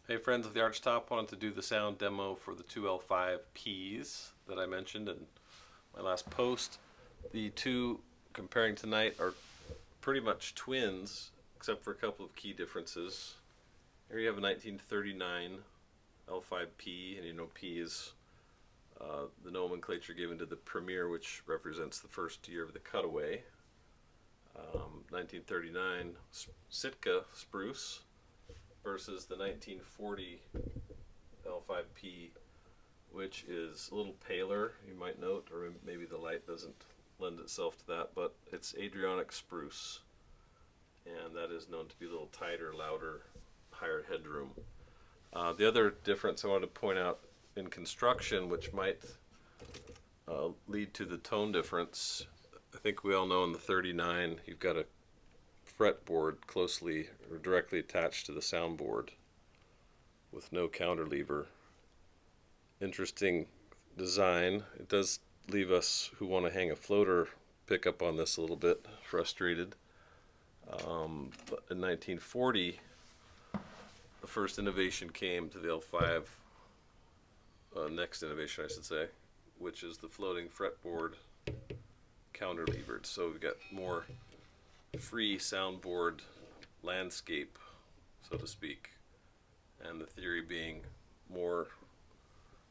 Hey friends of the Archtop, wanted to do the sound demo for the two L5Ps that I mentioned in my last post. The two comparing tonight are pretty much twins, except for a couple of key differences. Here you have a 1939 L5P, and you know P is the nomenclature given to the Premier, which represents the first year of the cutaway. 1939 Sitka spruce versus the 1940 L5P, which is a little paler, you might note, or maybe the light doesn't lend itself to that, but it's Adriatic spruce, and that is known to be a little tighter, louder, higher headroom. The other difference I wanted to point out in construction, which might lead to the tone difference, I think we all know in the 39 you've got a fretboard closely or directly attached to the soundboard with no counter lever. Interesting design. It does leave us who want to hang a floater pickup on this a little bit frustrated. But in 1940 the first innovation came to the L5, next innovation I should say, which is the floating fretboard counter levered. So we've got more free soundboard landscape, so to speak, and the theory being more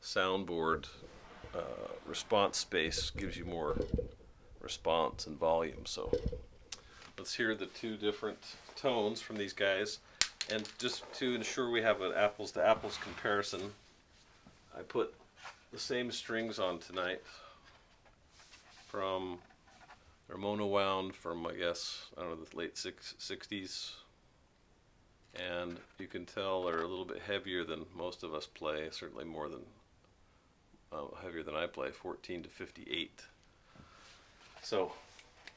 soundboard response space gives you more response and volume. So let's hear the two different tones from these guys, and just to ensure we have an apples to apples comparison, I put the same strings on tonight from they're mono wound from, I guess, I don't know, the late 60s, and you can tell they're a little bit heavier than most of us play, certainly more than heavier than I play, 14 to 58. So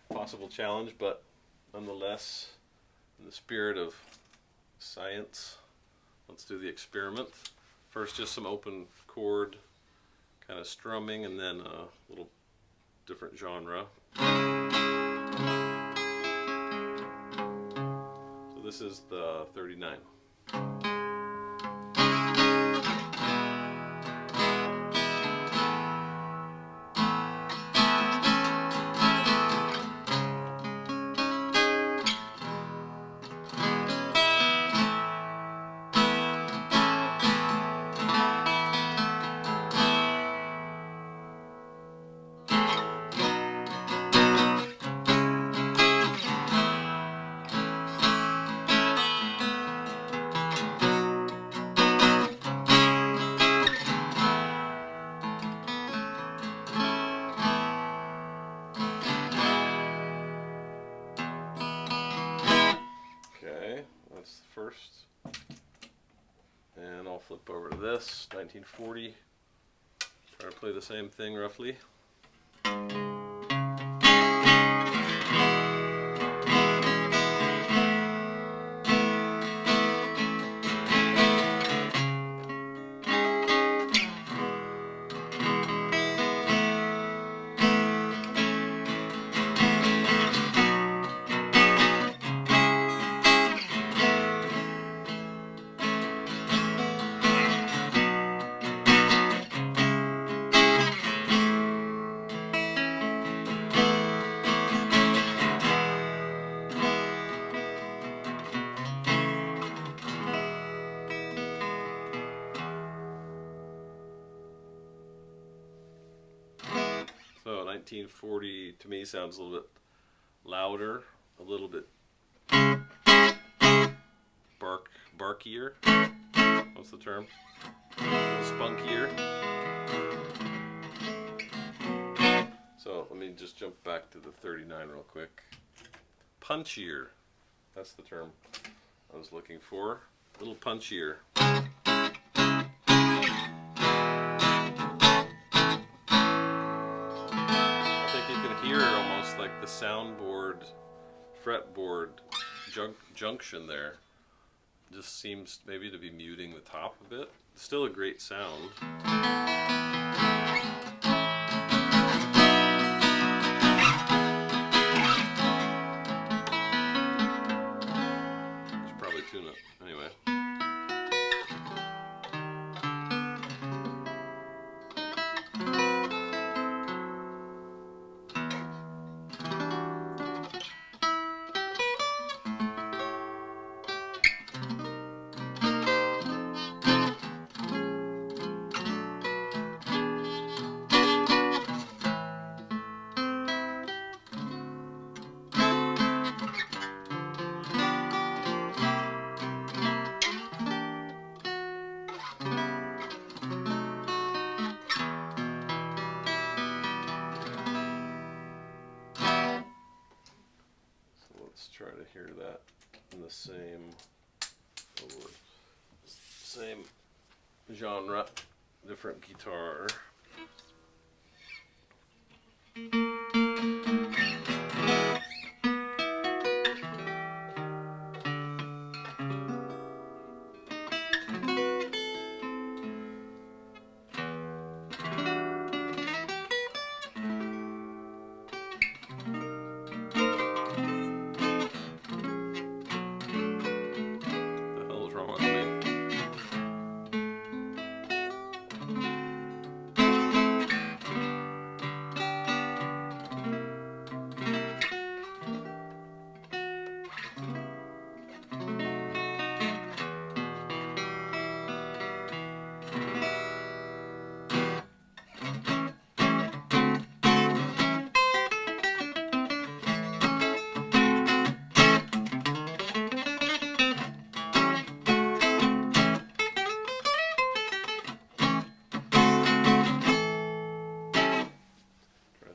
possible challenge, but nonetheless, in the spirit of science, let's do the experiment. First, just some open chord kind of strumming, and then a little different genre. So this is the 39. Okay, that's the first. And I'll flip over to this, 1940. Try to play the same thing roughly. So 1940 to me sounds a little bit louder, a little bit barkier. What's the term? A little spunkier. So let me just jump back to the 39 real quick. Punchier. That's the term I was looking for. A little punchier. Hear almost like the soundboard fretboard junction there. Just seems maybe to be muting the top a bit. Still a great sound. Should probably tune it anyway. hear that in the same genre, different guitar.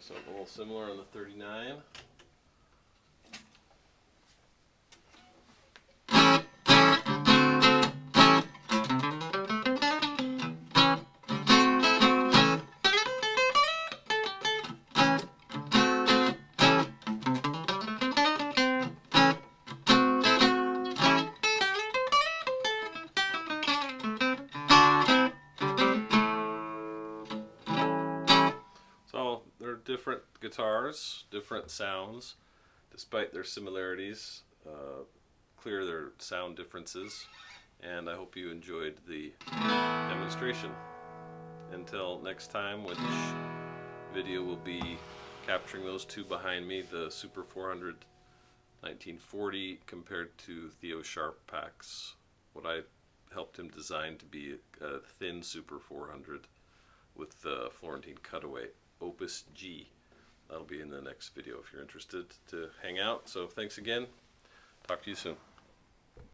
Something a little similar on the 39. So they're different guitars, different sounds, despite their similarities. Clear their sound differences, and I hope you enjoyed the demonstration. Until next time, which video will be capturing those two behind me, the Super 400 1940 compared to Theo Sharp packs, what I helped him design to be a thin Super 400 with the Florentine cutaway, Opus G. That'll be in the next video if you're interested to hang out. So thanks again. Talk to you soon.